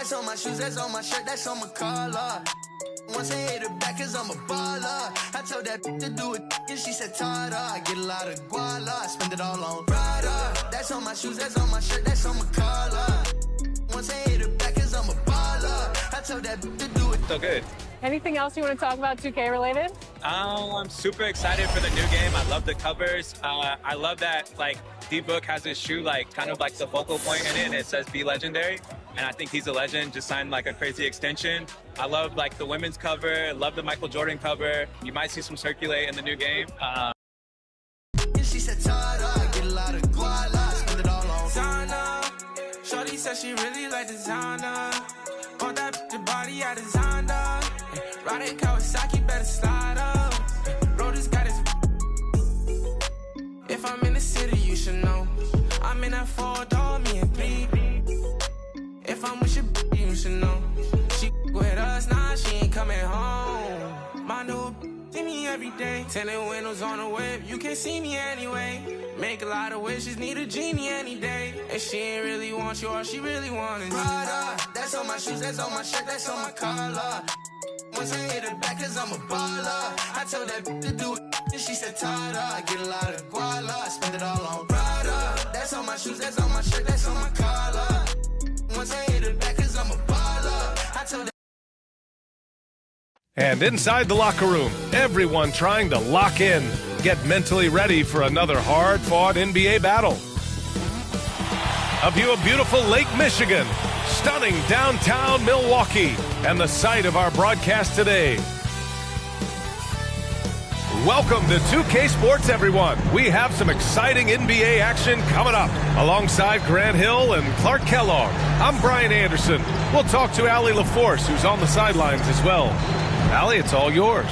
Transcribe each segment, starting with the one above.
That's on my shoes, that's on my shirt, that's on my collar. Once I hit her back cause I'm a baller. I told that to do it and she said Tata. I get a lot of guala, I spend it all on Prada. That's on my shoes, that's on my shirt, that's on my collar. Once I hit her back cause I'm a baller. I told that to do it. So good. Anything else you want to talk about 2K related? I'm super excited for the new game. I love the covers. I love that like D-Book has his shoe like kind of like the focal point in it and it says be legendary. And I think he's a legend, just signed like a crazy extension. I love like the women's cover, love the Michael Jordan cover. You might see some circulate in the new game. She said Tata, I get a lot of guala, spend it all on Zana. Shorty said she really like designer. Want that the body I designed her. Riding Kawasaki, better slide up. Bro, this got his. If I'm in the city, you should know. I'm in that 4-door, me and three. If I'm with your you should know. She with us, nah, she ain't coming home. My new see me every day. Tinted windows on the whip, you can't see me anyway. Make a lot of wishes, need a genie any day. And she ain't really want you, all she really want is Prada. That's on my shoes, that's on my shirt, that's on my collar. Once I hit her back cause I'm a baller. I told that to do it and she said Tata. I get a lot of guala, I spend it all on Prada. That's on my shoes, that's on my shirt, that's on my collar. Once I hit her back cause I'm a baller. I told that. And inside the locker room, everyone trying to lock in, get mentally ready for another hard-fought NBA battle. A view of beautiful Lake Michigan, stunning downtown Milwaukee, and the site of our broadcast today. Welcome to 2K Sports, everyone. We have some exciting NBA action coming up. Alongside Grant Hill and Clark Kellogg, I'm Brian Anderson. We'll talk to Allie LaForce, who's on the sidelines as well. Allie, it's all yours.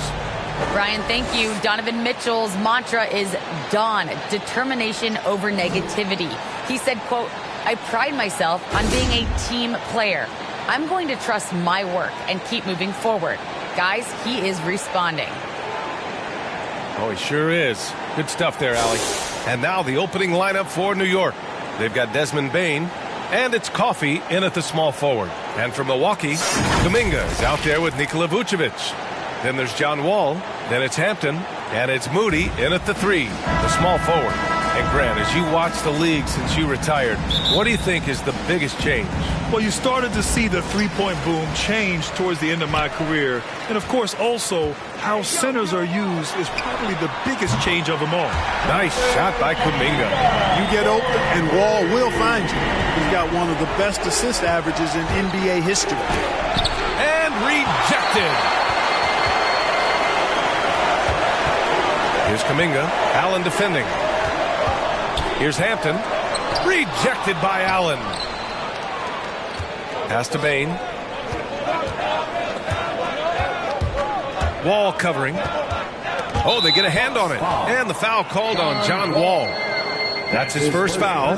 Brian, thank you. Donovan Mitchell's mantra is dawn, determination over negativity. He said, quote, I pride myself on being a team player. I'm going to trust my work and keep moving forward. Guys, he is responding. Oh, he sure is. Good stuff there, Allie. And now the opening lineup for New York. They've got Desmond Bane, and it's Coffey in at the small forward. And from Milwaukee, Kuminga is out there with Nikola Vucevic. Then there's John Wall, then it's Hampton, and it's Moody in at the 3, the small forward. And Grant, as you watch the league since you retired, what do you think is the biggest change? Well, you started to see the three-point boom change towards the end of my career. And, of course, also how centers are used is probably the biggest change of them all. Nice shot by Kuminga. You get open, and Wall will find you. He's got one of the best assist averages in NBA history. And rejected. Here's Kuminga. Allen defending. Here's Hampton. Rejected by Allen. Pass to Bane. Wall covering. Oh, they get a hand on it. And the foul called on John Wall. That's his first foul.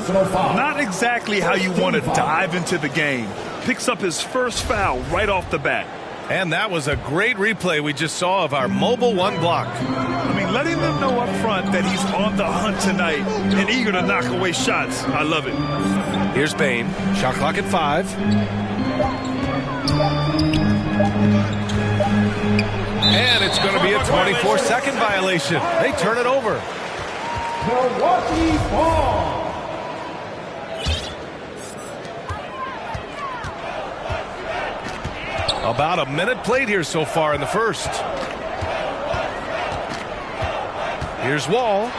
Not exactly how you want to dive into the game. Picks up his first foul right off the bat. And that was a great replay we just saw of our mobile one block. I mean, letting them know up front that he's on the hunt tonight and eager to knock away shots. I love it. Here's Bane. Shot clock at 5. And it's going to be a 24-second violation. They turn it over. Milwaukee ball. About a minute played here so far in the first. Here's Wall.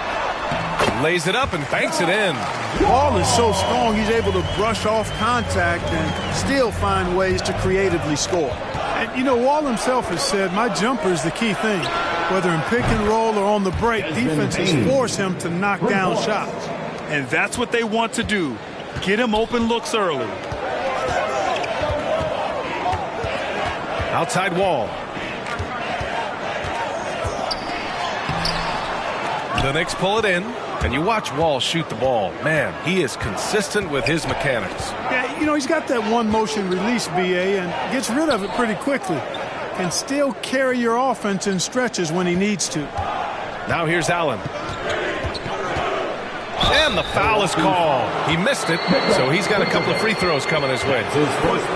Lays it up and banks it in. Wall is so strong, he's able to brush off contact and still find ways to creatively score. And, you know, Wall himself has said, my jumper is the key thing. Whether in pick and roll or on the break, defenses force him to knock down shots. And that's what they want to do. Get him open looks early. Outside Wall. The Knicks pull it in, and you watch Wall shoot the ball. Man, he is consistent with his mechanics. Yeah, you know, he's got that one motion release, BA, and gets rid of it pretty quickly. Can still carry your offense in stretches when he needs to. Now here's Allen. And the foul is called. He missed it, so he's got a couple of free throws coming his way.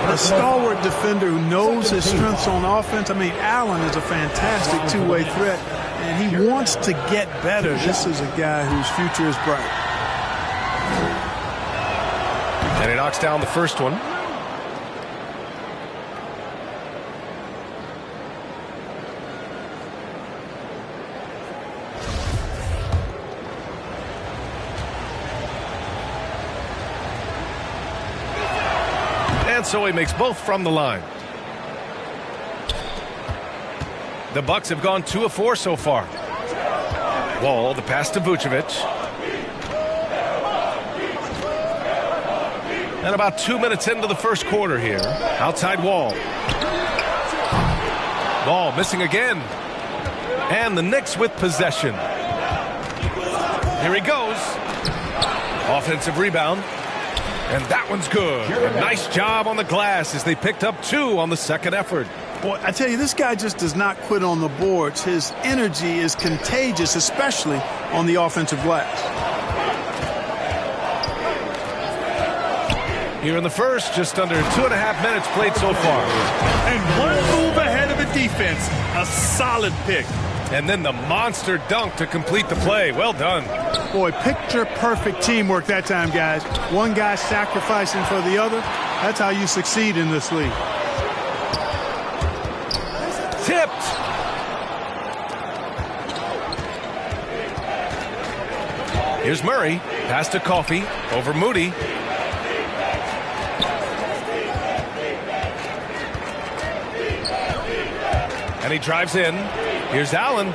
A stalwart defender who knows his strengths on offense. I mean, Allen is a fantastic two-way threat, and he wants to get better. This is a guy whose future is bright. And he knocks down the first one. And so he makes both from the line. The Bucks have gone 2 of 4 so far. Wall, the pass to Vucevic. And about 2 minutes into the first quarter here. Outside Wall. Ball missing again. And the Knicks with possession. Here he goes. Offensive rebound. And that one's good. A nice job on the glass as they picked up 2 on the second effort. Boy, I tell you, this guy just does not quit on the boards. His energy is contagious, especially on the offensive glass. Here in the first, just under 2.5 minutes played so far. And one move ahead of the defense. A solid pick. And then the monster dunk to complete the play. Well done. Boy, picture-perfect teamwork that time, guys. One guy sacrificing for the other. That's how you succeed in this league. Tipped. Here's Murray. Pass to Coffey. Over Moody. And he drives in. Here's Allen.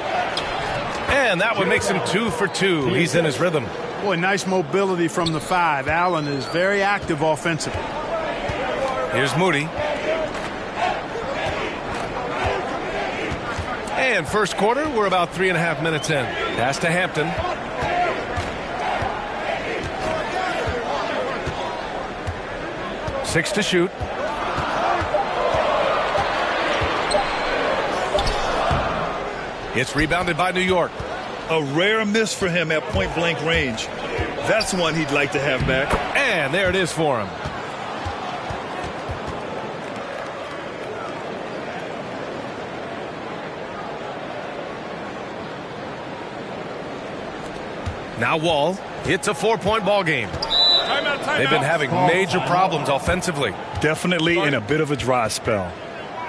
And that one makes him 2 for 2. He's in his rhythm. Boy, nice mobility from the 5. Allen is very active offensively. Here's Moody. And first quarter, we're about 3.5 minutes in. Pass to Hampton. Six to shoot. It's rebounded by New York. A rare miss for him at point-blank range. That's one he'd like to have back. And there it is for him. Now Wall. It's a 4-point ball game. They've been having major problems offensively. Definitely in a bit of a dry spell.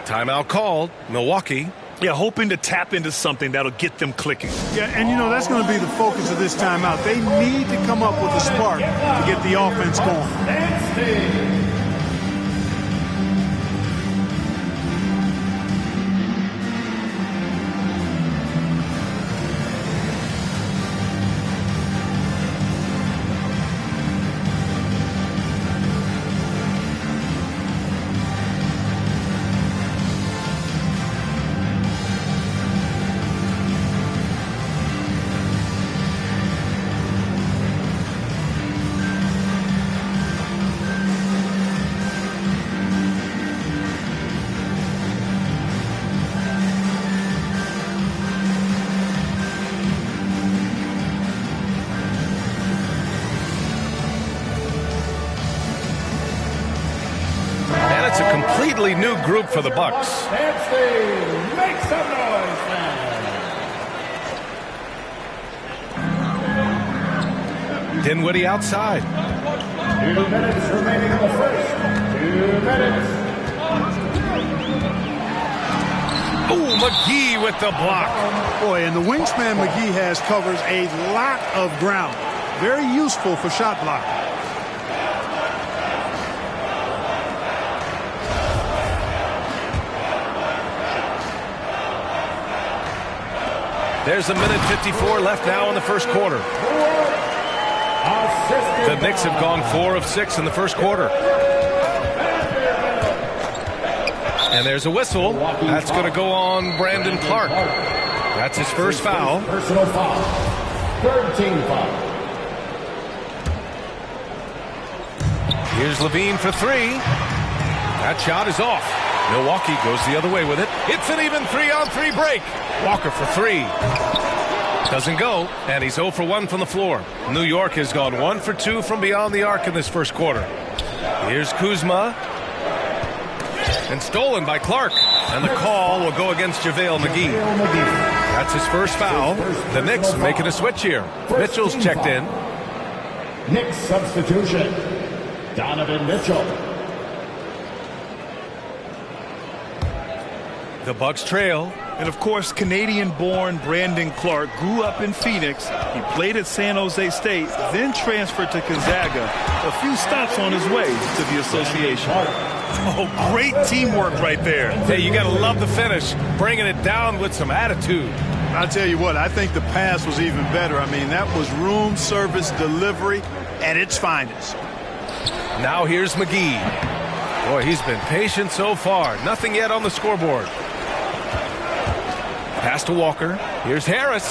Timeout called. Milwaukee. Yeah, hoping to tap into something that'll get them clicking. Yeah, and you know, that's going to be the focus of this timeout. They need to come up with a spark to get the offense going. It's a completely new group for the Bucks. Make some noise, man. Dinwiddie outside. 2 minutes remaining in the first. 2 minutes. Oh, McGee with the block. Boy, and the wingspan McGee has covers a lot of ground. Very useful for shot blocking. There's 1:54 left now in the first quarter. The Knicks have gone 4 of 6 in the first quarter. And there's a whistle. That's going to go on Brandon Clark. That's his first foul. Personal foul. Third team foul. Here's Levine for 3. That shot is off. Milwaukee goes the other way with it. It's an even 3-on-3 break. Walker for 3. Doesn't go, and he's 0 for 1 from the floor. New York has gone 1 for 2 from beyond the arc in this first quarter. Here's Kuzma. And stolen by Clark. And the call will go against JaVale McGee. That's his first foul. The Knicks making a switch here. Mitchell's checked in. Knicks substitution, Donovan Mitchell. The Bucks trail. And, of course, Canadian-born Brandon Clark grew up in Phoenix. He played at San Jose State, then transferred to Gonzaga. A few stops on his way to the association. Oh, great teamwork right there. Hey, you got to love the finish, bringing it down with some attitude. I'll tell you what, I think the pass was even better. I mean, that was room service delivery at its finest. Now here's McGee. Boy, he's been patient so far. Nothing yet on the scoreboard. Pass to Walker. Here's Harris.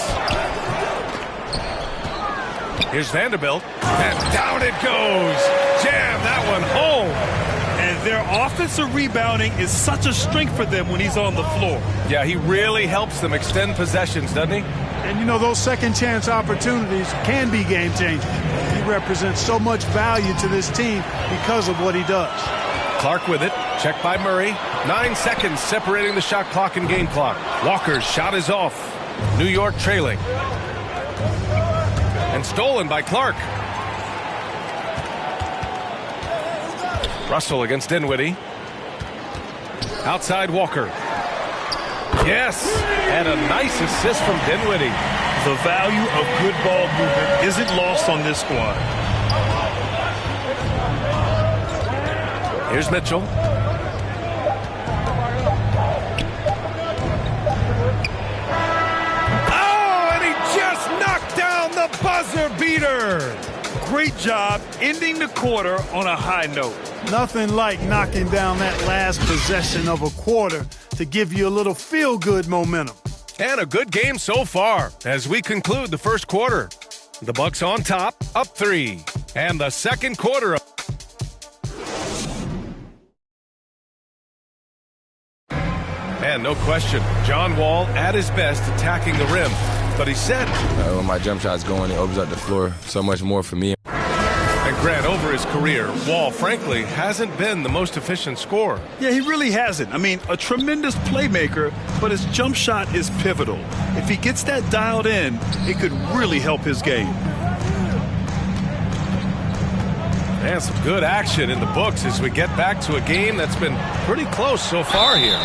Here's Vanderbilt. And down it goes. Jam that one home. And their offensive rebounding is such a strength for them when he's on the floor. Yeah, he really helps them extend possessions, doesn't he? And, you know, those second-chance opportunities can be game-changing. He represents so much value to this team because of what he does. Clark with it. Checked by Murray. 9 seconds separating the shot clock and game clock. Walker's shot is off. New York trailing. And stolen by Clark. Russell against Dinwiddie. Outside Walker. Yes, and a nice assist from Dinwiddie. The value of good ball movement isn't lost on this squad. Here's Mitchell. Oh, and he just knocked down the buzzer beater. Great job ending the quarter on a high note. Nothing like knocking down that last possession of a quarter to give you a little feel-good momentum. And a good game so far as we conclude the first quarter. The Bucks on top, up 3. And the second quarter. And no question, John Wall at his best attacking the rim. But he said, when my jump shot's going, it opens up the floor so much more for me. And Grant, over his career, Wall, frankly, hasn't been the most efficient scorer. Yeah, he really hasn't. I mean, a tremendous playmaker, but his jump shot is pivotal. If he gets that dialed in, it could really help his game. And some good action in the books as we get back to a game that's been pretty close so far here.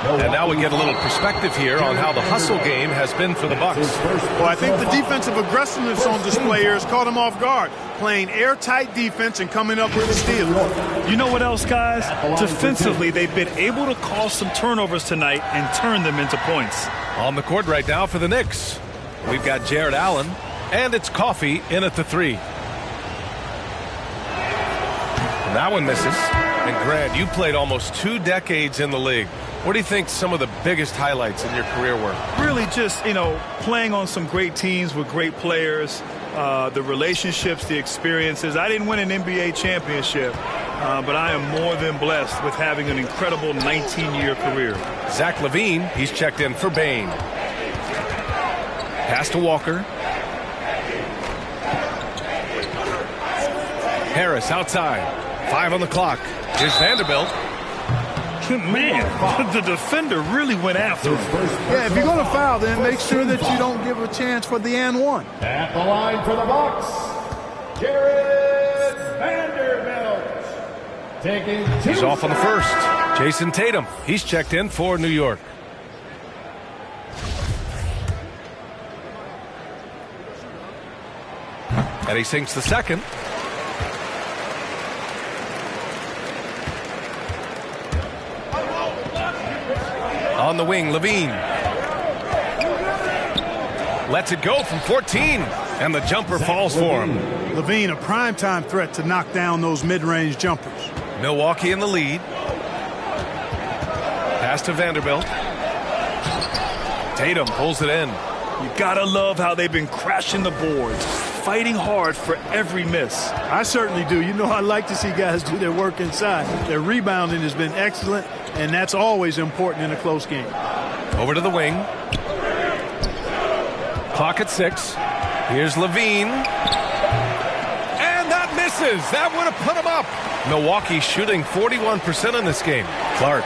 And now we get a little perspective here on how the hustle game has been for the Bucks. Well, I think the defensive aggressiveness on display here has caught him off guard, playing airtight defense and coming up with the steal. You know what else, guys? Defensively, they've been able to cause some turnovers tonight and turn them into points. On the court right now for the Knicks, we've got Jared Allen, and it's Coffey in at the 3. And that one misses. And Grant, you played almost 2 decades in the league. What do you think some of the biggest highlights in your career were? Really just, playing on some great teams with great players, the relationships, the experiences. I didn't win an NBA championship, but I am more than blessed with having an incredible 19-year career. Zach LaVine, he's checked in for Bain. Pass to Walker. Harris outside. 5 on the clock. Here's Vanderbilt. Man, the defender really went after him. Yeah, if you're going to foul, then make sure that you don't give a chance for the and one. At the line for the Bucks, Jared Vanderbilt. Taking 2 He's off on the first. Jason Tatum, he's checked in for New York. And he sinks the second. On the wing, LaVine. Lets it go from 14. And the jumper falls for him. LaVine, a primetime threat to knock down those mid-range jumpers. Milwaukee in the lead. Pass to Vanderbilt. Tatum pulls it in. You gotta love how they've been crashing the boards, fighting hard for every miss. I certainly do. I like to see guys do their work inside. Their rebounding has been excellent, and that's always important in a close game. Over to the wing. Clock at 6. Here's Levine. And that misses. That would have put him up. Milwaukee shooting 41% in this game. Clark.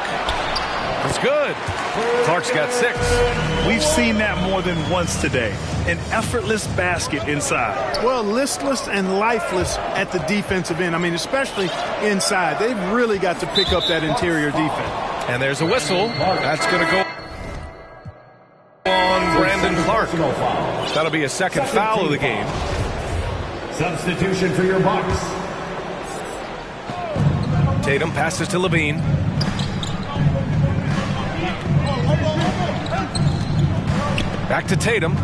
It's good. Clark's got 6. We've seen that more than once today. An effortless basket inside. Well, listless and lifeless at the defensive end. I mean, especially inside. They've really got to pick up that interior defense. And there's a whistle. That's going to go on Brandon Clark. That'll be a second foul of the game. Substitution for your Bucks. Tatum passes to Levine. Back to Tatum.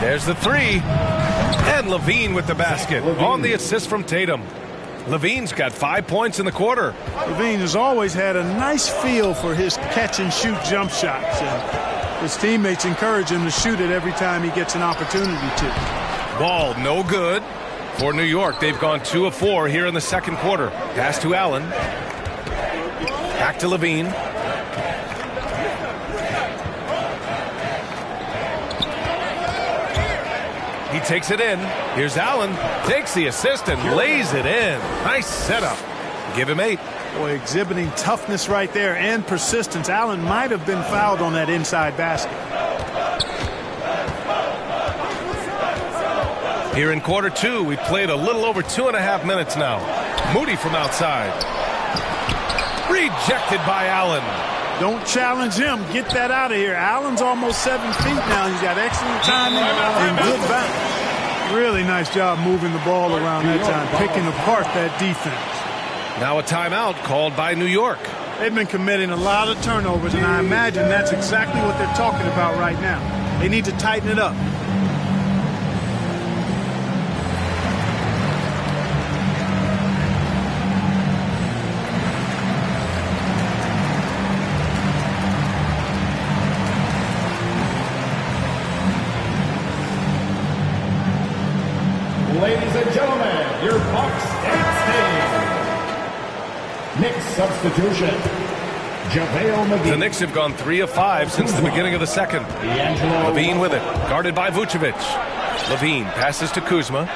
There's the 3. And Levine with the basket on the assist from Tatum. Levine's got 5 points in the quarter. Levine has always had a nice feel for his catch-and-shoot jump shots. And his teammates encourage him to shoot it every time he gets an opportunity to. Ball no good for New York. They've gone 2 of 4 here in the second quarter. Pass to Allen. Back to Levine. He takes it in. Here's Allen. Takes the assist and lays it in. Nice setup. Give him 8. Boy, exhibiting toughness right there and persistence. Allen might have been fouled on that inside basket. Here in quarter 2, we've played a little over 2.5 minutes now. Moody from outside. Rejected by Allen. Don't challenge him. Get that out of here. Allen's almost 7 feet now. He's got excellent timing and good balance. Really nice job moving the ball around that time, picking apart that defense. Now a timeout called by New York. They've been committing a lot of turnovers, and I imagine that's exactly what they're talking about right now. They need to tighten it up. Ladies and gentlemen, your Bucks stand. Knicks substitution. JaVale McGee. The Knicks have gone 3 of 5 since the beginning of the second. Levine with it, guarded by Vucevic. Levine passes to Kuzma.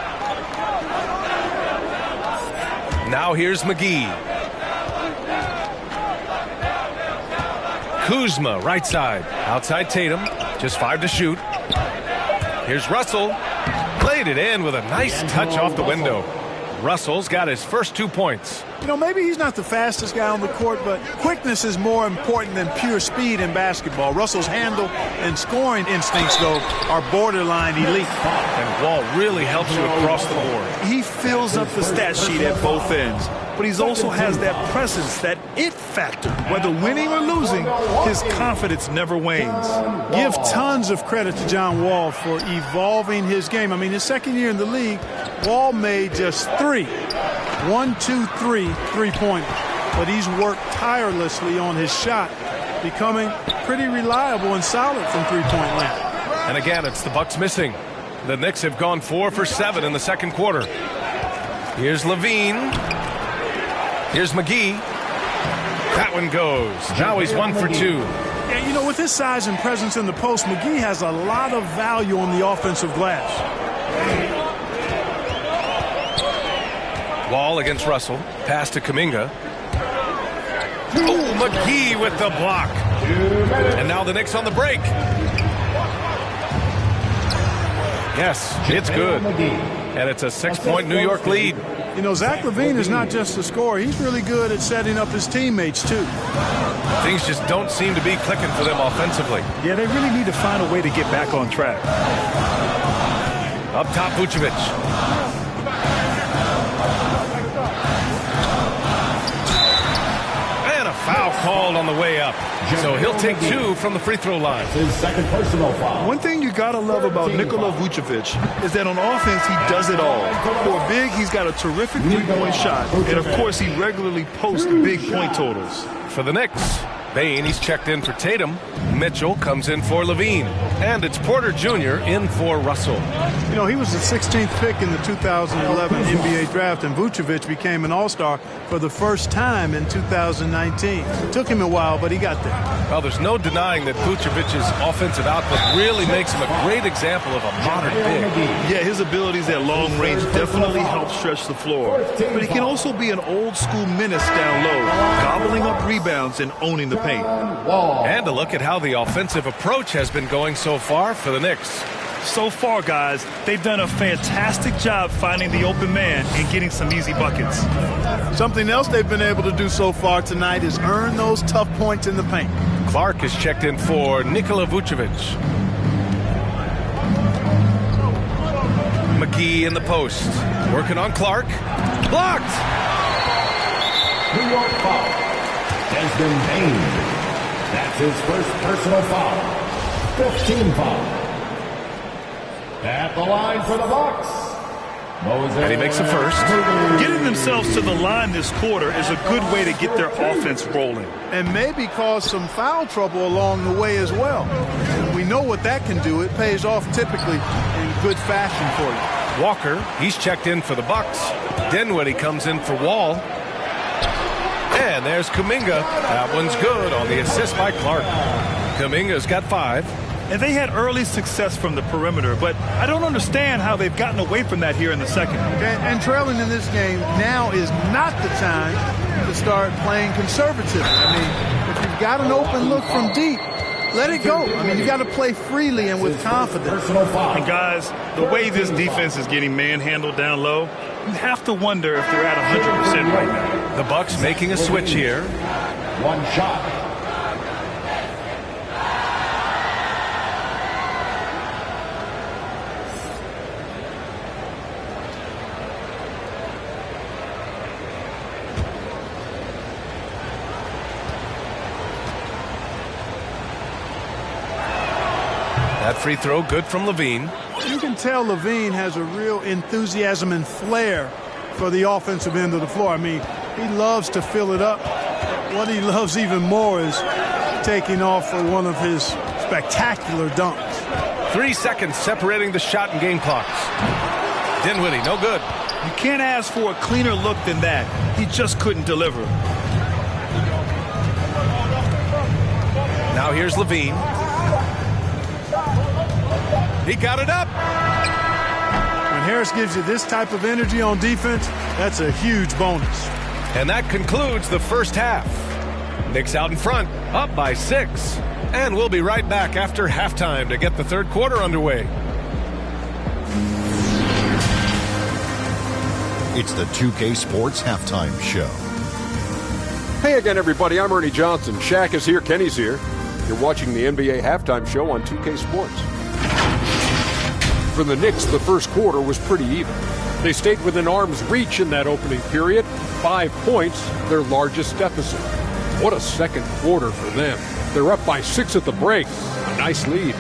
Now here's McGee. Kuzma, right side. Outside Tatum. Just 5 to shoot. Here's Russell. Played it in with a nice touch off the window. Russell's got his first 2 points. You know, maybe he's not the fastest guy on the court, but quickness is more important than pure speed in basketball. Russell's handle and scoring instincts, though, are borderline elite. And Wall really helps you across the board. He fills up the stat sheet at both ends, but he also has that presence, that it factor. Whether winning or losing, his confidence never wanes. Give tons of credit to John Wall for evolving his game. I mean, his second year in the league, Wall made just 3 3-pointers. But he's worked tirelessly on his shot, becoming pretty reliable and solid from three-point land. And again, it's the Bucks missing. The Knicks have gone 4 for 7 in the second quarter. Here's Levine. Here's McGee. That one goes. Now he's 1 for 2. Yeah, you know, with his size and presence in the post, McGee has a lot of value on the offensive glass. Wall against Russell. Pass to Kuminga. Oh, McGee with the block. And now the Knicks on the break. Yes, it's good. And it's a 6-point New York lead. You know, Zach LaVine is not just a scorer. He's really good at setting up his teammates, too. Things just don't seem to be clicking for them offensively. Yeah, they really need to find a way to get back on track. Up top, Vucevic. Foul called on the way up. So he'll take 2 from the free throw line. His second personal foul. One thing you got to love about Nikola Vucevic is that on offense, he does it all. For a big, he's got a terrific three-point shot. And, of course, he regularly posts big point totals. For the Knicks, Bane, he's checked in for Tatum. Mitchell comes in for Levine. And it's Porter Jr. in for Russell. You know, he was the 16th pick in the 2011 NBA draft, and Vucevic became an All-Star for the first time in 2019. It took him a while, but he got there. Well, there's no denying that Vucevic's offensive output really makes him a great example of a modern big. Yeah, his abilities at long range definitely help stretch the floor. But he can also be an old-school menace down low, gobbling up rebounds and owning the paint. And a look at how the offensive approach has been going so far for the Knicks. So far, guys, they've done a fantastic job finding the open man and getting some easy buckets. Something else they've been able to do so far tonight is earn those tough points in the paint. Clark is checked in for Nikola Vucevic. McGee in the post. Working on Clark. Blocked! New York foul. Desmond Bain. That's his first personal foul. 15 foul. At the line for the Bucks. And he makes the first. Getting themselves to the line this quarter is a good way to get their offense rolling. And maybe cause some foul trouble along the way as well. We know what that can do. It pays off typically in good fashion for you. Walker, he's checked in for the Bucks. Dinwiddie comes in for Wall. And there's Kuminga. That one's good on the assist by Clark. Kuminga's got 5. And they had early success from the perimeter, but I don't understand how they've gotten away from that here in the second. And trailing in this game now is not the time to start playing conservative. I mean, if you've got an open look from deep, let it go. I mean, you got to play freely and with confidence. And guys, the way this defense is getting manhandled down low, you have to wonder if they're at 100% right now. The Bucks making a switch here. One shot. That free throw good from Levine. You can tell Levine has a real enthusiasm and flair for the offensive end of the floor. I mean, he loves to fill it up. What he loves even more is taking off for one of his spectacular dunks. 3 seconds separating the shot and game clocks. Dinwiddie, no good. You can't ask for a cleaner look than that. He just couldn't deliver. Now here's Levine. He got it up. When Harris gives you this type of energy on defense, that's a huge bonus. And that concludes the first half. Knicks out in front, up by 6. And we'll be right back after halftime to get the third quarter underway. It's the 2K Sports Halftime Show. Hey again, everybody. I'm Ernie Johnson. Shaq is here. Kenny's here. You're watching the NBA Halftime Show on 2K Sports. For the Knicks, the first quarter was pretty even. They stayed within arm's reach in that opening period. 5 points, their largest deficit. What a second quarter for them. They're up by 6 at the break. A nice lead.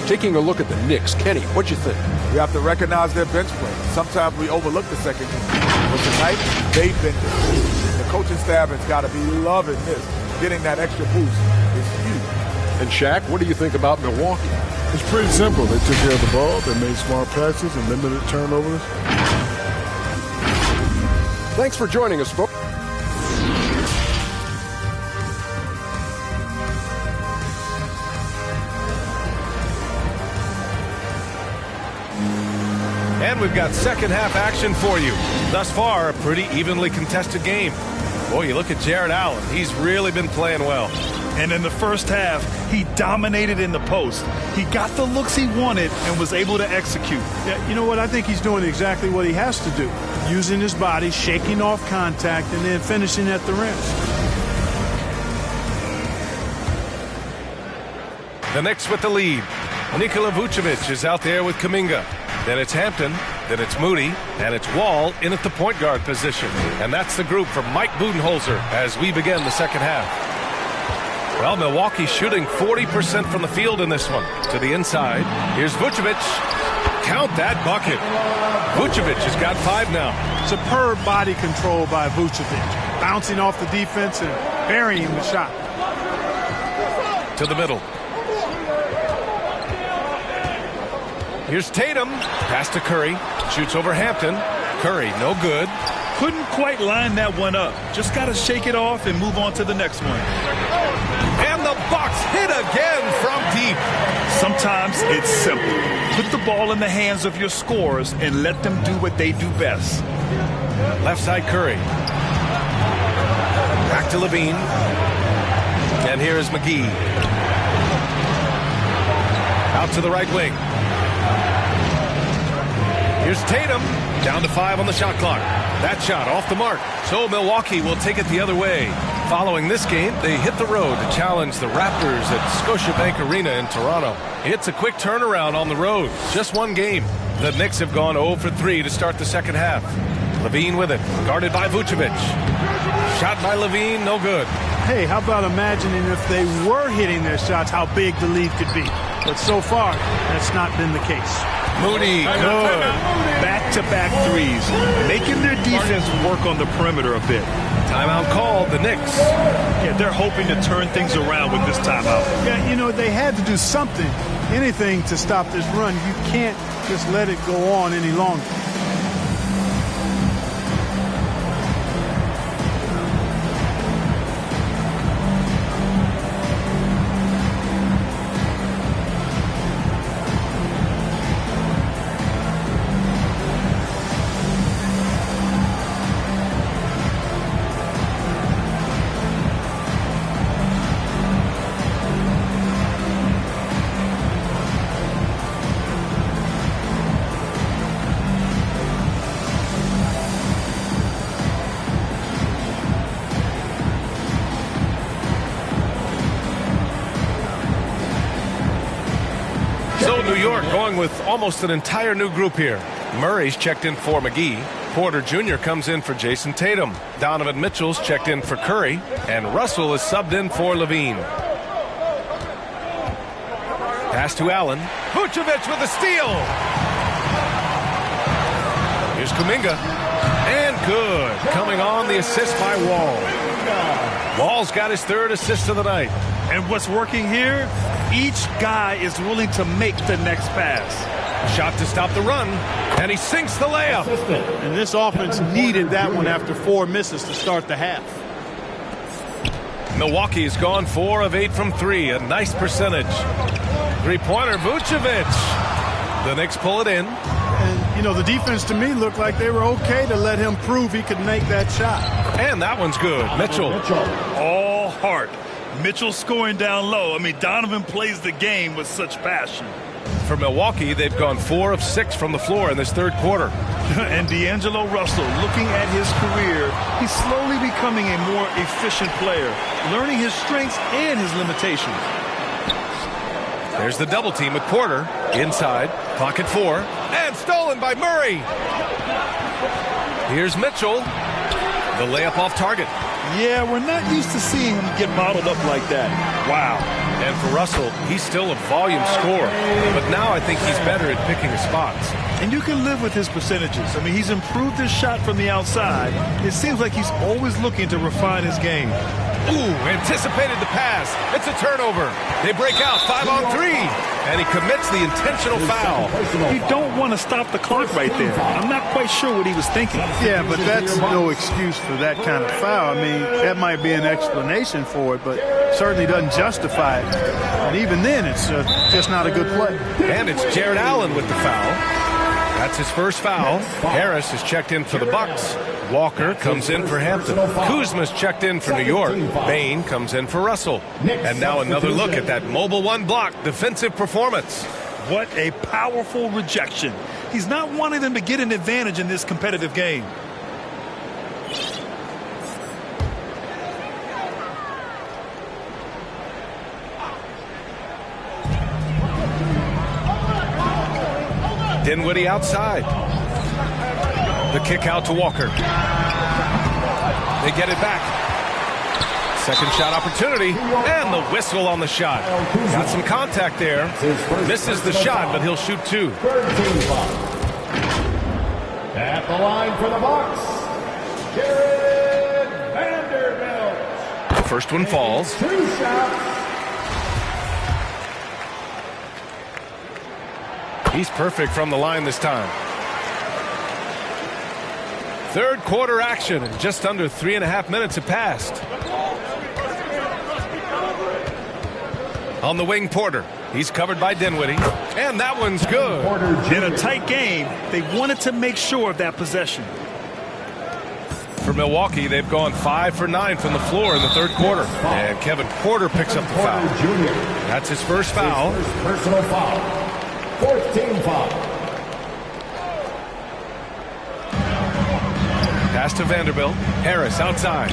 Taking a look at the Knicks, Kenny, what'd you think? We have to recognize their bench play. Sometimes we overlook the second game. But tonight, they've been there. The coaching staff has got to be loving this. Getting that extra boost is huge. And Shaq, what do you think about Milwaukee? It's pretty simple. They took care of the ball. They made smart passes and limited turnovers. Thanks for joining us, folks. And we've got second half action for you. Thus far, a pretty evenly contested game. Boy, you look at Jared Allen. He's really been playing well. And in the first half, he dominated in the post. He got the looks he wanted and was able to execute. Yeah, you know what? I think he's doing exactly what he has to do. Using his body, shaking off contact, and then finishing at the rim. The Knicks with the lead. Nikola Vucevic is out there with Kuminga. Then it's Hampton, then it's Moody, and it's Wall in at the point guard position. And that's the group from Mike Budenholzer as we begin the second half. Well, Milwaukee's shooting 40% from the field in this one. To the inside, here's Vucevic. Count that bucket. Vucevic has got 5 now. Superb body control by Vucevic. Bouncing off the defense and burying the shot. To the middle. Here's Tatum. Pass to Curry. Shoots over Hampton. Curry, no good. Couldn't quite line that one up. Just got to shake it off and move on to the next one. And the Bucks hit again from deep. Sometimes it's simple. Put the ball in the hands of your scorers and let them do what they do best. Left side Curry. Back to Levine. And here is McGee. Out to the right wing. Here's Tatum. Down to 5 on the shot clock. That shot off the mark. So Milwaukee will take it the other way. Following this game, they hit the road to challenge the Raptors at Scotiabank Arena in Toronto. It's a quick turnaround on the road. Just one game. The Knicks have gone 0 for 3 to start the second half. Levine with it. Guarded by Vucevic. Shot by Levine, no good. Hey, how about imagining if they were hitting their shots, how big the lead could be. But so far, that's not been the case. Moody, good. Back-to-back threes, making their defense work on the perimeter a bit. Timeout called, the Knicks. Yeah, they're hoping to turn things around with this timeout. Yeah, you know, they had to do something, anything to stop this run. You can't just let it go on any longer. Going with almost an entire new group here. Murray's checked in for McGee. Porter Jr. comes in for Jason Tatum. Donovan Mitchell's checked in for Curry. And Russell is subbed in for Levine. Pass to Allen. Vucevic with a steal. Here's Kuminga. And good. Coming on, the assist by Wall. Wall's got his third assist of the night. And what's working here? Each guy is willing to make the next pass. Shot to stop the run, and he sinks the layup. And this offense needed that one after 4 misses to start the half. Milwaukee's gone 4 of 8 from 3, a nice percentage. Three-pointer, Vucevic. The Knicks pull it in. And, you know, the defense to me looked like they were okay to let him prove he could make that shot. And that one's good. Mitchell. All heart. Mitchell scoring down low. I mean, Donovan plays the game with such passion. For Milwaukee, they've gone 4 of 6 from the floor in this third quarter. And D'Angelo Russell, looking at his career, he's slowly becoming a more efficient player, learning his strengths and his limitations. There's the double team with Porter. Inside, pocket 4, and stolen by Murray. Here's Mitchell. The layup off target. Yeah, we're not used to seeing him get bottled up like that. Wow. And for Russell, he's still a volume scorer. But now I think he's better at picking his spots. And you can live with his percentages. I mean, he's improved his shot from the outside. It seems like he's always looking to refine his game. Ooh, anticipated the pass. It's a turnover. They break out 5-on-3. And he commits the intentional foul. You don't want to stop the clock right there. I'm not quite sure what he was thinking. Yeah, but that's no excuse for that kind of foul. I mean, that might be an explanation for it, but certainly doesn't justify it. And even then, it's just not a good play. And it's Jared Allen with the foul. That's his first foul. Harris is checked in for the Bucks. Walker comes in for Hampton. Kuzma's checked in for New York. Bain comes in for Russell. And now another look at that mobile one block defensive performance. What a powerful rejection. He's not wanting them to get an advantage in this competitive game. Dinwiddie outside. The kick out to Walker. They get it back. Second shot opportunity, and the whistle on the shot. Got some contact there. Misses the shot, but he'll shoot 2. At the line for the Bucks, Jared Vanderbilt. The first one falls. 2 shots. He's perfect from the line this time. Third quarter action, and just under 3.5 minutes have passed. On the wing, Porter. He's covered by Dinwiddie, and that one's good. In a tight game, they wanted to make sure of that possession. For Milwaukee, they've gone 5 for 9 from the floor in the third quarter. And Kevin Porter picks up the foul. That's his first foul. His first personal foul. Fourth team foul. Pass to Vanderbilt. Harris outside.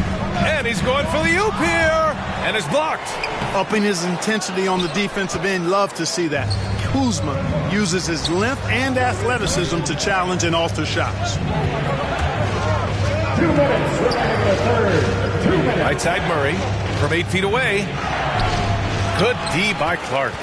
And he's going for the oop here. And is blocked. Upping his intensity on the defensive end. Love to see that. Kuzma uses his length and athleticism to challenge and alter shots. 2 minutes remaining in the third. 2 minutes. Right side Murray from 8 feet away. Good D by Clark.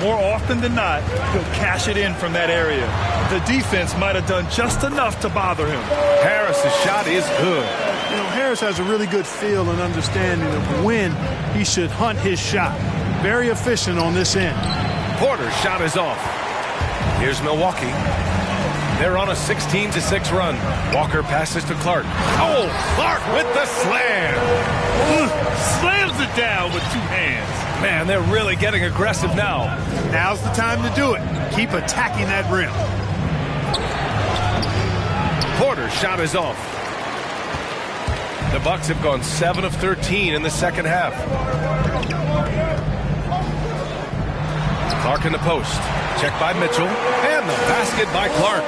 More often than not, he'll cash it in from that area. The defense might have done just enough to bother him. Harris's shot is good. You know, Harris has a really good feel and understanding of when he should hunt his shot. Very efficient on this end. Porter's shot is off. Here's Milwaukee. They're on a 16-6 run. Walker passes to Clark. Oh, Clark with the slam. Slams it down with 2 hands. Man, they're really getting aggressive now. Now's the time to do it. Keep attacking that rim. Porter's shot is off. The Bucks have gone 7 of 13 in the second half. Clark in the post. Check by Mitchell. And the basket by Clark.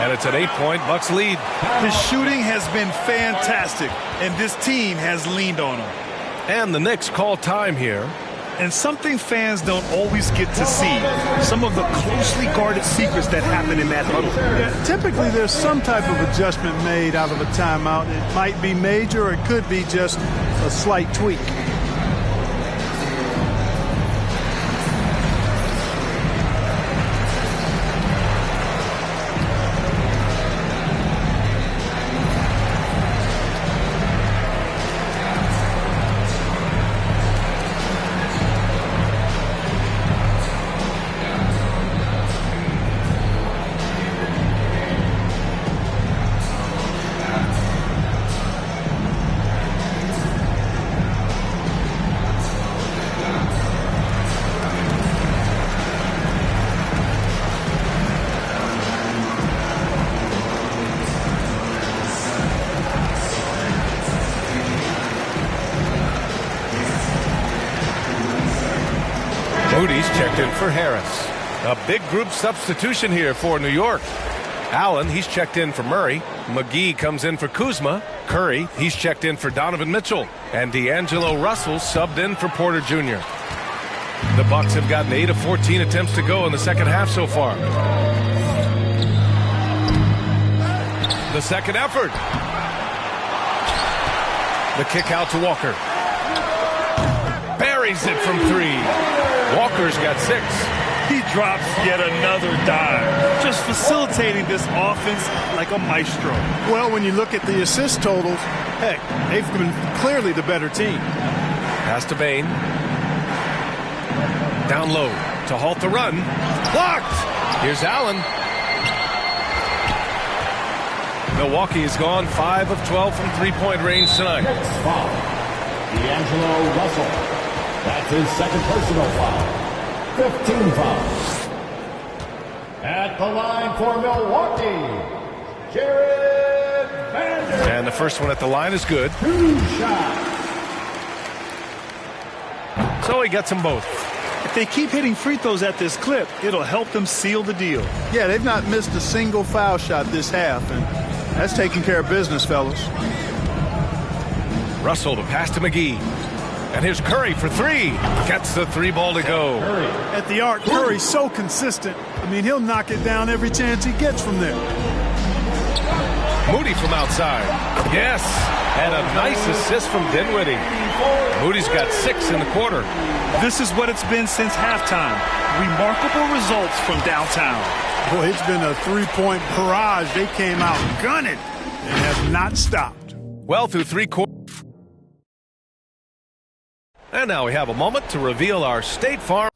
And it's an 8-point Bucks lead. His shooting has been fantastic, and this team has leaned on him. And the Knicks call time here. And something fans don't always get to see, some of the closely guarded secrets that happen in that huddle. Yeah, typically there's some type of adjustment made out of a timeout. It might be major or it could be just a slight tweak. Moody's checked in for Harris. A big group substitution here for New York. Allen, he's checked in for Murray. McGee comes in for Kuzma. Curry, he's checked in for Donovan Mitchell. And D'Angelo Russell subbed in for Porter Jr. The Bucks have gotten 8 of 14 attempts to go in the second half so far. The second effort. The kick out to Walker. Buries it from 3. Walker's got 6. He drops yet another dime, just facilitating this offense like a maestro. Well, when you look at the assist totals, heck, they've been clearly the better team. Pass to Bane. Down low to halt the run. Blocked! Here's Allen. Milwaukee has gone 5 of 12 from three-point range tonight. Next foul, D'Angelo Russell. That's his second personal foul. 15 fouls. At the line for Milwaukee, Jared Vanderbilt. And the first one at the line is good. 2 shots. So he gets them both. If they keep hitting free throws at this clip, it'll help them seal the deal. Yeah, they've not missed a single foul shot this half, and that's taking care of business, fellas. Russell to pass to McGee. And here's Curry for 3. Gets the 3 ball to go. At the arc, Curry's so consistent. I mean, he'll knock it down every chance he gets from there. Moody from outside. Yes. And a nice assist from Dinwiddie. Moody's got 6 in the quarter. This is what it's been since halftime. Remarkable results from downtown. Boy, it's been a 3-point barrage. They came out gunning and have not stopped. Well, through 3 quarters. And now we have a moment to reveal our State Farm.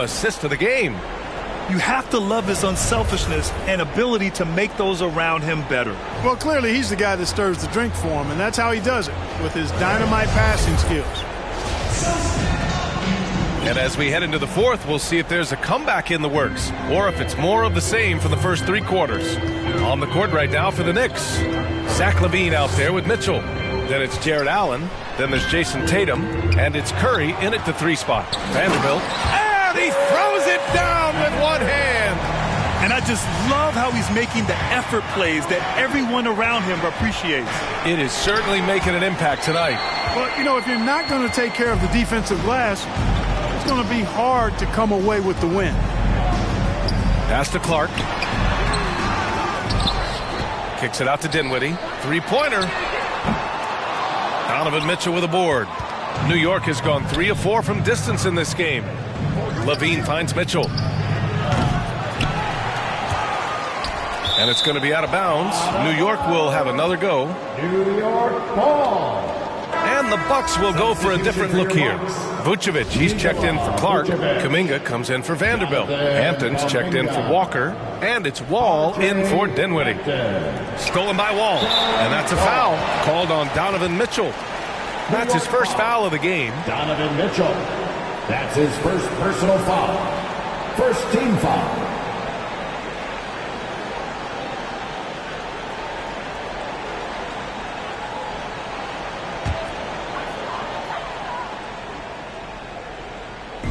assist of the game. You have to love his unselfishness and ability to make those around him better. Well, clearly he's the guy that stirs the drink for him, and that's how he does it, with his dynamite passing skills. And as we head into the fourth, we'll see if there's a comeback in the works, or if it's more of the same from the first 3 quarters. On the court right now for the Knicks, Zach LaVine out there with Mitchell. Then it's Jared Allen. Then there's Jason Tatum. And it's Curry in at the 3 spot. Vanderbilt. And he throws it down with one hand. And I just love how he's making the effort plays that everyone around him appreciates. It is certainly making an impact tonight. Well, you know, if you're not going to take care of the defensive glass, it's going to be hard to come away with the win. Pass to Clark. Kicks it out to Dinwiddie. 3-pointer. Donovan Mitchell with a board. New York has gone 3 of 4 from distance in this game. LaVine finds Mitchell. And it's going to be out of bounds. New York will have another go. New York ball. And the Bucks will go for a different look here. Vucevic, he's checked in for Clark. Kuminga comes in for Vanderbilt. Hampton's checked in for Walker. And it's Wall in for Dinwiddie. Stolen by Wall. And that's a foul called on Donovan Mitchell. That's his first foul of the game. Donovan Mitchell. That's his first personal foul. First team foul.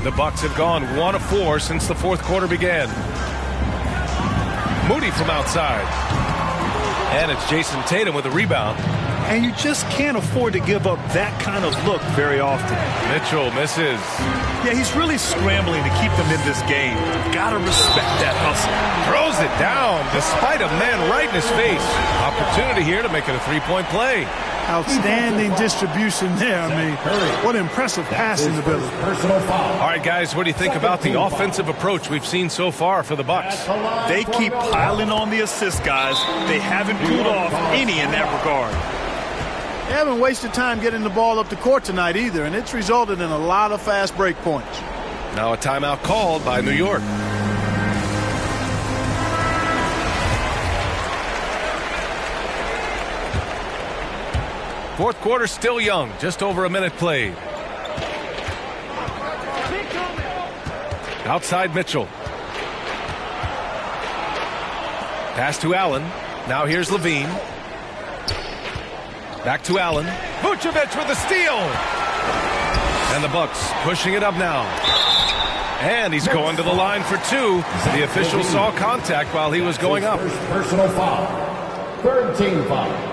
The Bucks have gone 1 of 4 since the fourth quarter began. Moody from outside. And it's Jason Tatum with a rebound. And you just can't afford to give up that kind of look very often. Mitchell misses. Yeah, he's really scrambling to keep them in this game. Gotta respect that hustle. Throws it down despite a man right in his face. Opportunity here to make it a 3-point play. Outstanding distribution there. I mean, what impressive passing ability. Personal foul. All right, guys, what do you think about the offensive approach we've seen so far for the Bucks? They keep piling on the assists, guys. They haven't cooled off any in that regard. They haven't wasted time getting the ball up the court tonight either, and it's resulted in a lot of fast break points. Now a timeout called by New York. Fourth quarter still young, just over a minute played. Outside Mitchell. Pass to Allen. Now here's LaVine. Back to Allen. Vucevic with a steal. And the Bucks pushing it up now. And he's going to the line for 2. The official saw contact while he was going up. First personal foul. Third team foul.